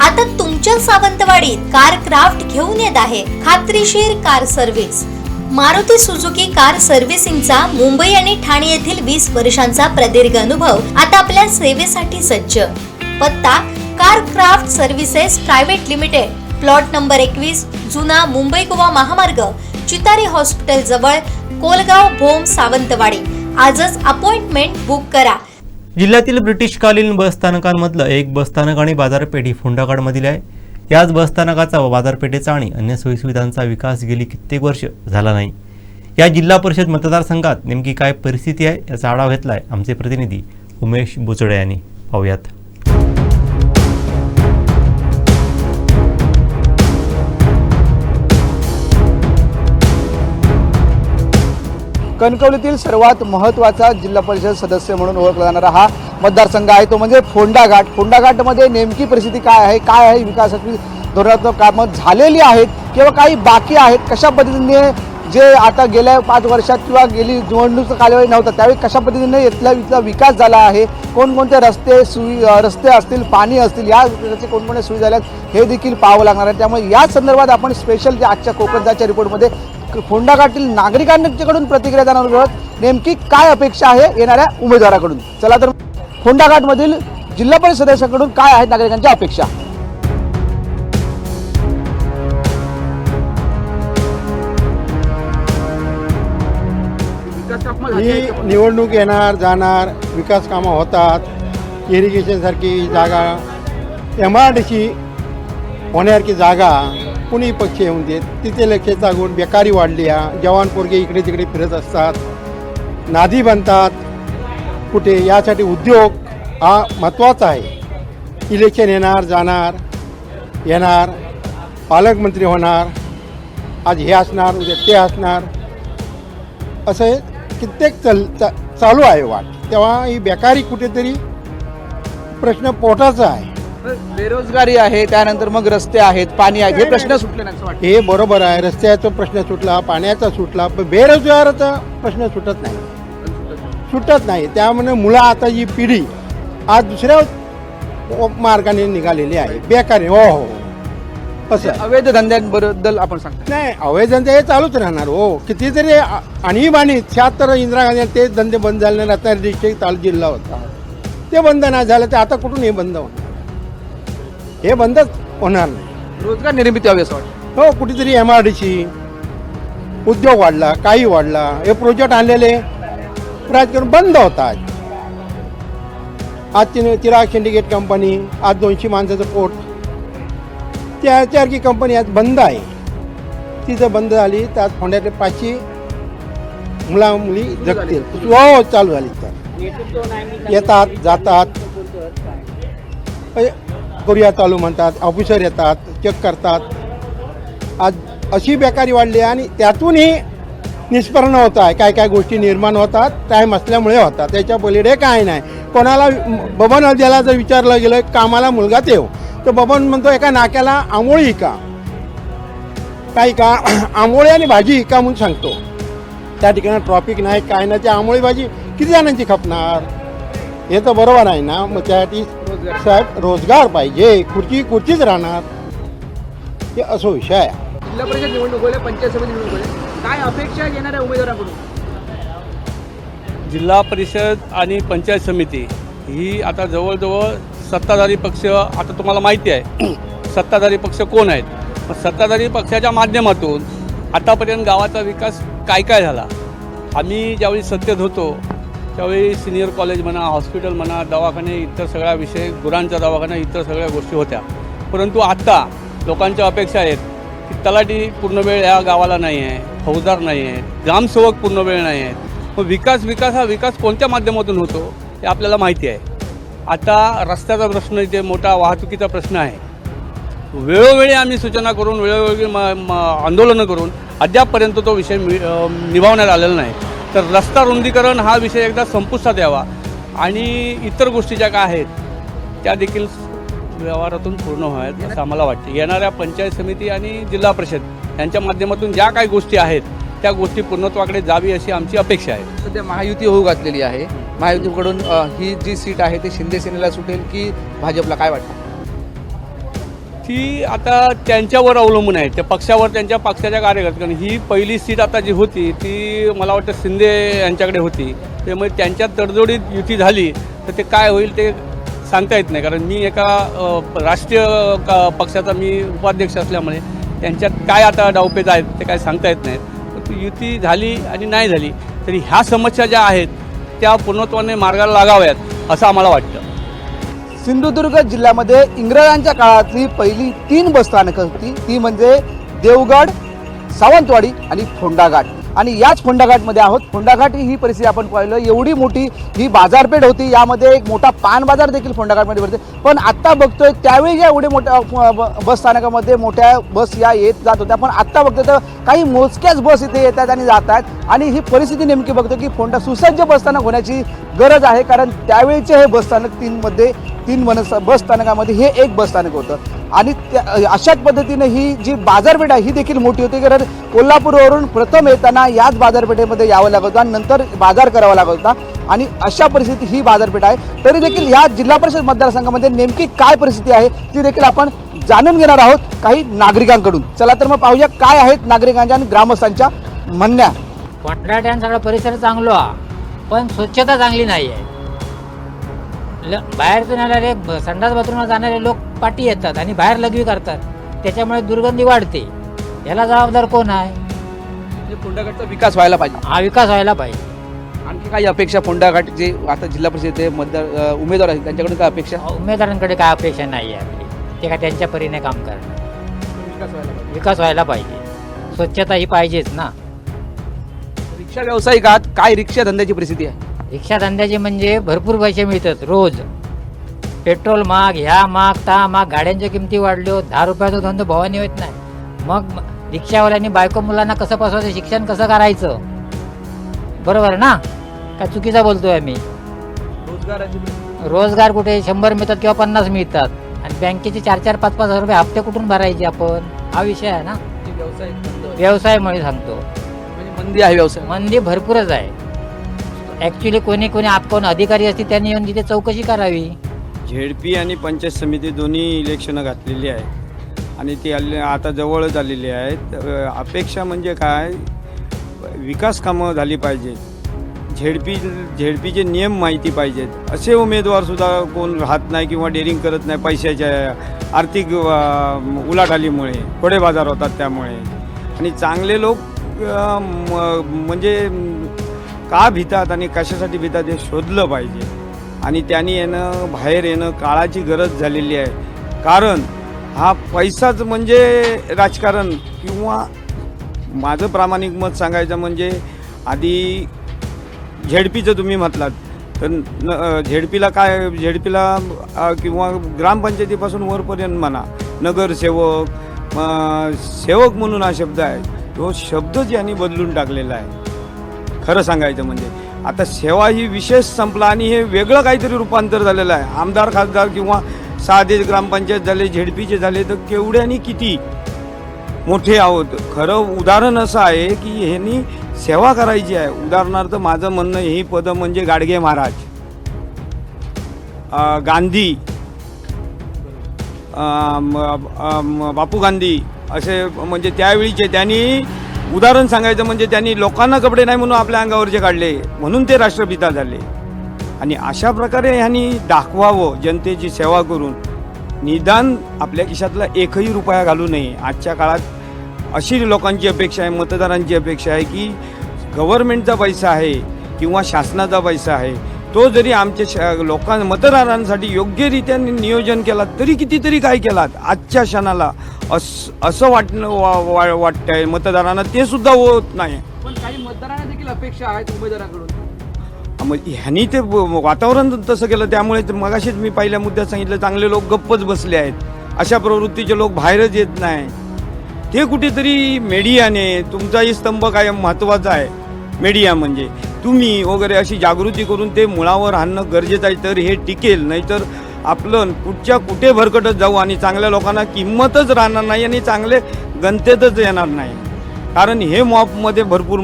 आता तुमच्या सावंतवाडीत car craft घेऊन येत आहे खात्रीशीर car service. Maruti Suzuki car सर्व्हिसिंगचा मुंबई आणि ठाणे येथील 20 वर्षांचा प्रदीर्घ अनुभव आता आपल्या सेवेसाठी सज्ज। पत्ता car craft services private limited, plot number 21, जुना मुंबई गोवा महामार्ग, चितारी हॉस्पिटल जवळ, कोलगाव भोम, सावंतवाडी। आजच अपॉइंटमेंट बुक करा। जिल्ह्यातील ब्रिटिशकालीन बसस्थानकांमधलं एक बसस्थानक आणि बाजारपेठ फोंडागडमधील आहे। याच बसस्थानकाचा व बाजारपेठेचा आणि अन्य सोयीसुविधांचा विकास गेली कित्येक वर्ष झाला नाही। या जिल्हा परिषद मतदारसंघात नेमकी काय परिस्थिती आहे याचा आढावा घेतलाय आमचे प्रतिनिधी उमेश बुचडे यांनी। पाहूयात। कणकवलीतील सर्वात महत्त्वाचा जिल्हा परिषद सदस्य म्हणून ओळखला जाणारा हा मतदारसंघ आहे तो म्हणजे फोंडाघाट। फोंडाघाटमध्ये नेमकी परिस्थिती काय आहे विकासाची धोरणात्मक कामं झालेली आहेत किंवा काही बाकी आहेत, कशा पद्धतीने जे आता गेल्या 5 वर्षात किंवा गेली निवडणूक कालावधी नव्हता त्यावेळी कशा पद्धतीने इथला विकास झाला आहे, कोणकोणते रस्ते असतील, पाणी असतील, या त्याचे कोणकोणत्या सुविधा झाल्यात हे देखील पाहावं लागणार आहे। त्यामुळे या संदर्भात आपण स्पेशल जे आजच्या कोकणच्या रिपोर्टमध्ये फोंडाघाटातील नागरिकांकडून प्रतिक्रिया जाणून घेऊयात नेमकी काय अपेक्षा आहे येणाऱ्या उमेदवाराकडून। चला तर फोंडाघाटमधील जिल्हा परिषद सदस्याकडून काय आहेत नागरिकांच्या अपेक्षा। ही निवडणूक येणार जाणार, विकास कामं होतात, इरिगेशन सारखी जागा, MRDC होण्यासारखी जागा कुणी पक्ष येऊन देत, तिथे लक्ष लागून बेकारी वाढली आहे। जवान पोरगे इकडे तिकडे फिरत असतात, नादी बनतात कुठे, यासाठी उद्योग हा महत्त्वाचा आहे। इलेक्शन येणार येणार, पालकमंत्री होणार, आज हे असणार उद्या ते असणार, असं कित्येक चालू आहे वाट। तेव्हा ही बेकारी कुठेतरी प्रश्न पोटाचा आहे। बेरोजगारी आहे, त्यानंतर मग रस्ते आहेत, पाणी आहे, हे प्रश्न सुटले नाही वाटतं। हे बरोबर आहे, रस्त्याचा प्रश्न सुटला, पाण्याचा सुटला, पण बेरोजगाराचा प्रश्न सुटत नाही। त्यामुळे मुलं आता ही पिढी आज दुसऱ्या मार्गाने निघालेली आहे, बेकारी। हो असं अवैध धंद्यांबद्दल आपण सांगतो नाही, अवैध धंदे हे चालूच राहणार हो। किती तरी आणीबाणी 76 इंदिरा गांधी ते धंदे बंद झाले, रत्नागिरी डिस्ट्रिक्ट जिल्हा होता ते बंद नाही झालं, ते आता कुठून हे बंद होणार? हे बंदच होणार नाही। रोजगार निर्मिती हवी असं वाटतं। हो, कुठेतरी MRDC उद्योग वाढला, काही वाढला, हे प्रोजेक्ट आणलेले राजकारण बंद होतात। आज चिराग सिंडिकेट कंपनी, आज 200 माणसाचं पोट, त्यासारखी कंपनी आज बंद आहे। ती जर बंद झाली तर आज फोंड्यातले 500 मुली जगतील। हो, चालू झाली तर येतात जातात, करूया चालू म्हणतात, ऑफिसर येतात, चेक करतात। आज अशी बेकारी वाढली आणि त्यातूनही निष्पन्न होत आहे, काय गोष्टी निर्माण होतात, टाईम असल्यामुळे होतात, त्याच्या पलीकडे काय नाही। कोणाला बबन हल्द्याला जर विचारलं गेलं कामाला मुलगा तेव, तर बबन म्हणतो एका नाक्याला आंबोळी का काही का आंबोळी आणि भाजी का म्हणून सांगतो। त्या ठिकाणी ट्रॉफिक नाही, काय नाही, त्या आंबोळी भाजी किती जणांची खपणार? हे तर बरोबर आहे ना। मग त्यासाठी साहेब रोजगार पाहिजे, खुर्चीच राहणार, हे असं विषय आहे। जिल्हा परिषद निवडणूक होईल, पंचायत समिती निवडणूक होईल, काय अपेक्षा येणाऱ्या उमेदवाराकडून? जिल्हा परिषद आणि पंचायत समिती ही आता जवळजवळ सत्ताधारी पक्ष, आता तुम्हाला माहिती आहे सत्ताधारी पक्ष कोण आहेत। सत्ताधारी पक्षाच्या माध्यमातून आतापर्यंत गावाचा विकास काय झाला। आम्ही ज्यावेळी सत्तेत होतो त्यावेळी सिनियर कॉलेज म्हणा, हॉस्पिटल म्हणा, दवाखाने, इतर सगळ्या विषय, गुरांचा दवाखाना, इतर सगळ्या गोष्टी होत्या। परंतु आत्ता लोकांच्या अपेक्षा आहेत की तलाठी पूर्ण वेळ या गावाला नाही आहे, फौजदार नाही आहे, ग्रामसेवक पूर्ण वेळ नाही आहेत। मग विकास कोणत्या माध्यमातून होतो हे आपल्याला माहिती आहे। आता रस्त्याचा प्रश्न, इथे मोठा वाहतुकीचा प्रश्न आहे। वेळोवेळी आम्ही सूचना करून, वेळोवेळी आंदोलनं करून अद्यापपर्यंत तो विषय निभावण्यात आलेला नाही। तर रस्ता रुंदीकरण हा विषय एकदा संपुष्टात यावा आणि इतर गोष्टी ज्या काय आहेत त्या देखील व्यवहारातून पूर्ण व्हाव्यात असं आम्हाला वाटतं। येणाऱ्या पंचायत समिती आणि जिल्हा परिषद यांच्या माध्यमातून ज्या काही गोष्टी आहेत त्या गोष्टी पूर्णत्वाकडे जावी अशी आमची अपेक्षा आहे। सध्या महायुती होऊ घातलेली आहे, महायुतीकडून ही जी सीट आहे ती शिंदे सेनेला सुटेल की भाजपला, काय वाटतं? ती आता त्यांच्यावर अवलंबून आहे, त्या पक्षावर, त्यांच्या पक्षाच्या कार्यकर्त्यांनी. ही पहिली सीट आता जी होती ती मला वाटतं शिंदे यांच्याकडे होती, त्यामुळे त्यांच्यात तडजोडीत युती झाली तर ते काय होईल ते सांगता येत नाही. कारण मी एका राष्ट्रीय पक्षाचा मी उपाध्यक्ष असल्यामुळे त्यांच्यात काय आता डावपेच आहेत ते काय सांगता येत नाहीत. परंतु युती झाली आणि नाही झाली तरी ह्या समस्या ज्या आहेत त्या पूर्णत्वाने मार्गाला लागाव्यात असं आम्हाला वाटतं. सिंधुदुर्ग जिल्ह्यामध्ये इंग्रजांच्या काळातली पहिली 3 बसस्थानकं होती, ती म्हणजे देवगड, सावंतवाडी आणि फोंडाघाट. आणि याच फोंडाघाटमध्ये आहोत. फोंडाघाट ही परिस्थिती आपण पाहिलं, एवढी मोठी ही बाजारपेठ होती, यामध्ये एक मोठा पान बाजार देखील फोंडाघाटमध्ये भरते. पण आत्ता बघतोय त्यावेळी या एवढे मोठ्या बसस्थानकामध्ये मोठ्या बस या येत जात होत्या, पण आत्ता बघतोय तर काही मोजक्याच बस इथे येतात आणि जात आहेत. आणि ही परिस्थिती नेमकी बघतो की फोंडा सुसज्ज बसस्थानक होण्याची गरज आहे, कारण त्यावेळीचे हे बसस्थानक 3 बसस्थानकामध्ये हे एक बसस्थानक होतं. आणि अशाच पद्धतीने ही जी बाजारपेठ आहे ही देखील मोठी होती, कारण कोल्हापूरवरून प्रथम येताना याच बाजारपेठेमध्ये यावं लागत होतं आणि नंतर बाजार करावा लागत होता. आणि अशा परिस्थिती ही बाजारपेठ आहे. तरी देखील या जिल्हा परिषद मतदारसंघामध्ये नेमकी काय परिस्थिती आहे ती देखील आपण जाणून घेणार आहोत काही नागरिकांकडून. चला तर मग पाहूया काय आहेत नागरिकांच्या आणि ग्रामस्थांच्या म्हणण्या. फोंडाघाट सगळा परिसर चांगलो हा, पण स्वच्छता चांगली नाही आहे. बाहेरतून येणारे संडास बाथरूमला जाणारे लोक पाठी येतात आणि बाहेर लघवी करतात, त्याच्यामुळे दुर्गंधी वाढते. याला जबाबदार कोण आहे? फोंडाघाटचा विकास व्हायला पाहिजे. हा विकास व्हायला पाहिजे. आणखी काही अपेक्षा फोंडाघाट जे आता जिल्हा परिषद मतदार उमेदवार आहेत त्यांच्याकडून काय अपेक्षा? उमेदवारांकडे काय अपेक्षा नाही आहे आपली, ते काय त्यांच्या परीने काम करणार. विकास व्हायला पाहिजे, स्वच्छता ही पाहिजेच ना. रिक्षा व्यावसायिकात काय रिक्षा धंद्याची परिस्थिती आहे? रिक्षा धंद्याचे म्हणजे भरपूर पैसे मिळतात रोज. पेट्रोल महाग, ह्या महाग, ता महाग, गाड्यांच्या किमती वाढल्या, 10 रुपयाचा धंदा भावाने होत नाही. मग रिक्षावाल्यांनी बायको मुलांना कसं फसवायचं, शिक्षण कसं करायचं, बरोबर ना? काय चुकीचा बोलतोय आम्ही? रोजगार कुठे 100 मिळतात किंवा 50 मिळतात, आणि बँकेचे 4-4, 5-5 हजार रुपये हप्ते कुठून भरायचे आपण? हा विषय आहे ना. व्यवसायामुळे सांगतो, मंदी आहे, व्यवसाय मंदी भरपूरच आहे. ॲक्च्युली कोणी कोण अधिकारी असतील त्यांनी येऊन तिथे चौकशी करावी. झेडपी आणि पंचायत समिती दोन्ही इलेक्शनं घातलेली आहे आणि ती आता जवळच आलेली आहेत. अपेक्षा म्हणजे काय, विकास कामं झाली पाहिजेत, झेडपीचे नियम माहिती पाहिजेत. असे उमेदवारसुद्धा कोण राहत नाही किंवा डेअरिंग करत नाही पैशाच्या आर्थिक उलाढालीमुळे, थोडे बाजार होतात त्यामुळे. आणि चांगले लोक म्हणजे का भितात आणि कशासाठी भितात हे शोधलं पाहिजे. आणि त्यांनी बाहेर येणं काळाची गरज झालेली आहे. कारण हा पैसाच म्हणजे राजकारण. किंवा माझं प्रामाणिक मत सांगायचं म्हणजे, आधी झेडपीचं तुम्ही म्हटलात तर झेडपीला किंवा ग्रामपंचायतीपासून वरपर्यंत म्हणा, नगरसेवक, सेवक म्हणून हा शब्द आहे, तो शब्दच यांनी बदलून टाकलेला आहे. खरं सांगायचं म्हणजे आता सेवा ही विशेष संपला आणि हे वेगळं काहीतरी रूपांतर झालेलं आहे. आमदार, खासदार किंवा साधे ग्रामपंचायत झाले, झेडपीचे झाले तर केवढे आणि किती मोठे आहोत. खरं उदाहरण असं आहे की ह्यांनी सेवा करायची आहे. उदाहरणार्थ माझं म्हणणं, ही पदं म्हणजे गाडगे महाराज, गांधी, बापू गांधी असे म्हणजे त्यावेळीचे. त्यांनी उदाहरण सांगायचं म्हणजे त्यांनी लोकांना कपडे नाही म्हणून आपल्या अंगावरचे काढले, म्हणून ते राष्ट्रपिता झाले. आणि अशा प्रकारे ह्यांनी दाखवावं जनतेची सेवा करून. निदान आपल्या खिशातला 1ही रुपया घालू नये. आजच्या काळात अशी लोकांची अपेक्षा आहे, मतदारांची अपेक्षा आहे की गव्हर्नमेंटचा पैसा आहे किंवा शासनाचा पैसा आहे, तो जरी आमच्या मतदारांसाठी योग्यरित्या नियोजन केला तरी कितीतरी काय केलात, आजच्या क्षणाला असं वाटतंय मतदारांना ते सुद्धा होत नाही. पण काही मतदारांना देखील अपेक्षा आहेत उमेदवाराकडून. मग ह्यांनी ते वातावरण तसं केलं, त्यामुळे मगाशीच मी पहिल्या मुद्द्यात सांगितलं, चांगले लोक गप्पच बसले आहेत. अशा प्रवृत्तीचे लोक बाहेरच येत नाही. ते कुठेतरी मीडियाने, तुमचाही स्तंभ काय महत्त्वाचा आहे, मीडिया म्हणजे तुम्ही वगैरे अशी जागृती करून ते मुळावर आणणं गरजेचं आहे. तर हे टिकेल, नाहीतर आपलं कुठे भरकटत जाऊ आणि चांगल्या लोकांना किंमतच राहणार नाही आणि चांगले गणतेतच येणार नाही. कारण हे मॉपमध्ये भरपूर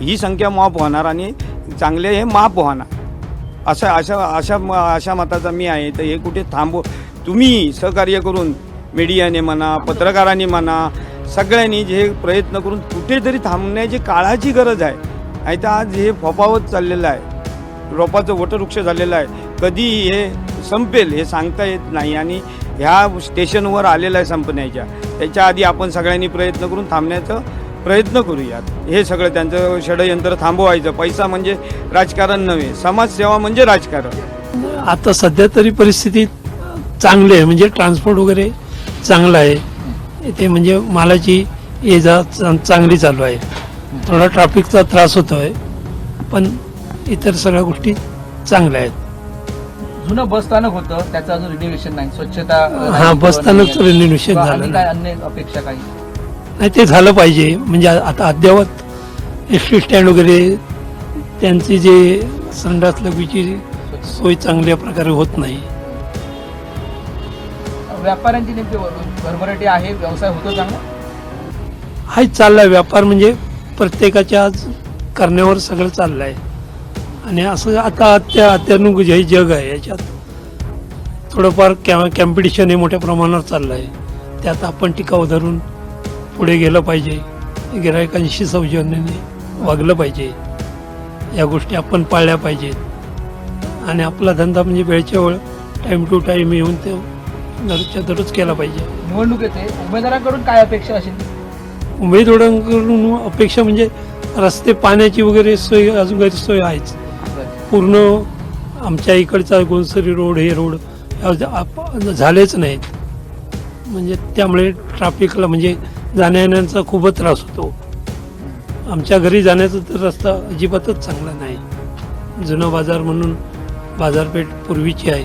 ही संख्या मॉप होणार आणि चांगले हे माप होणार. अशा मताचा मी आहे. तर हे कुठे तुम्ही सहकार्य करून मीडियाने म्हणा, पत्रकारांनी म्हणा, सगळ्यांनी जे प्रयत्न करून कुठेतरी थांबण्याची काळाची गरज आहे. नाही तर आज हे फोफावत चाललेलं आहे, रोपाचं वटवृक्ष झालेलं आहे. कधी हे संपेल हे सांगता येत नाही आणि ह्या स्टेशनवर आलेलं आहे संपण्याच्या. त्याच्या आधी आपण सगळ्यांनी प्रयत्न करून थांबण्याचं प्रयत्न करूयात. हे सगळं त्यांचं षडयंत्र थांबवायचं. पैसा म्हणजे राजकारण नव्हे, समाजसेवा म्हणजे राजकारण. आता सध्या तरी परिस्थिती चांगली आहे, म्हणजे ट्रान्सपोर्ट वगैरे चांगलं आहे इथे, म्हणजे मालाची ये जा चांगली चालू आहे. थोडा ट्रॅफिकचा त्रास होतो आहे, पण इतर सगळ्या गोष्टी चांगल्या आहेत. जुनं बस स्थानक होतं त्याचं अजून रिनोव्हेशन नाही, स्वच्छता हा, बस स्थानकचं रिनोव्हेशन झालं काय नाही. अन्य अपेक्षा काही नाही, ते झालं पाहिजे. म्हणजे आता अद्यावत एस टी स्टँड वगैरे त्यांची जे संडास लगवीची सोय चांगल्या प्रकारे होत नाही. व्यापाऱ्यांची नेमकी भरभराटी आहे, व्यवसाय होतो चांगला. हाच चाललाय व्यापार, म्हणजे प्रत्येकाच्या आज करण्यावर सगळं चाललं आहे. आणि असं आता अत्याधुनिक जे जग आहे याच्यात थोडंफार कॅम्पिटिशन हे मोठ्या प्रमाणावर चाललं आहे. त्यात आपण टिकाव धरून पुढे गेलं पाहिजे, गिरायकांशी सौजन्याने वागलं पाहिजे. या गोष्टी आपण पाळल्या पाहिजेत आणि आपला धंदा म्हणजे वेळच्या वेळ टाईम टू टाईम येऊन ते दररोजच्या दररोज केला पाहिजे. निवडणूक येते, उमेदवारांकडून काय अपेक्षा असेल? उमेदवारांकडून अपेक्षा म्हणजे रस्ते, पाण्याची वगैरे सोय अजून गैरसोय आहेच. पूर्ण आमच्या इकडचा गोंसरी रोड, हे रोड झालेच नाहीत. म्हणजे त्यामुळे ट्रॅफिकला म्हणजे जाण्या येण्याचा खूपच त्रास होतो. आमच्या घरी जाण्याचा तर रस्ता अजिबातच चांगला नाही. जुना बाजार म्हणून बाजारपेठ पूर्वीची आहे,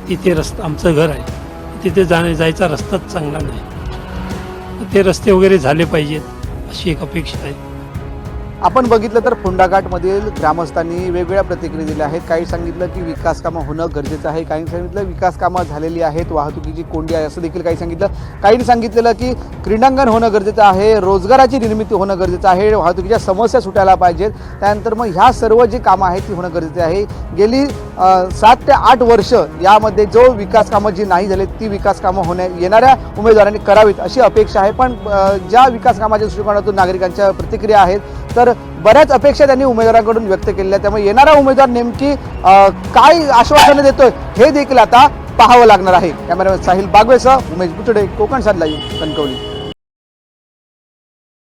तिथे रस्ता, आमचं घर आहे, तिथे जायचा रस्ताच चांगला नाही. ते रस्ते वगैरे झाले पाहिजेत अशी एक अपेक्षा आहे. आपण बघितलं तर फोंडाघाटमधील ग्रामस्थांनी वेगवेगळ्या प्रतिक्रिया दिल्या आहेत. काही सांगितलं की विकास कामं होणं गरजेचं आहे, काही सांगितलं विकास कामं झालेली आहेत, वाहतुकीची कोंडी आहे असं देखील काही सांगितलं. काहींनी सांगितलेलं की क्रीडांगण होणं गरजेचं आहे, रोजगाराची निर्मिती होणं गरजेचं आहे, वाहतुकीच्या समस्या सुटायला पाहिजेत. त्यानंतर मग ह्या सर्व जी कामं आहेत ती होणं गरजेचं आहे. गेली 7 ते 8 वर्ष यामध्ये जो विकास कामं जी नाही झाली ती विकास कामं येणाऱ्या उमेदवारांनी करावीत अशी अपेक्षा आहे. पण ज्या विकास कामाच्या दृष्टिकोनातून नागरिकांच्या प्रतिक्रिया आहेत तर बऱ्याच अपेक्षा त्यांनी उमेदवारांकडून व्यक्त केलेल्या. त्यामुळे येणारा उमेदवार नेमकी काय आश्वासनं देतोय हे देखील आता पाहावं लागणार आहे. कॅमेरामॅन साहिल बागवेसह उमेश बुचडे, कोकण सात लाईव्ह, कणकवली.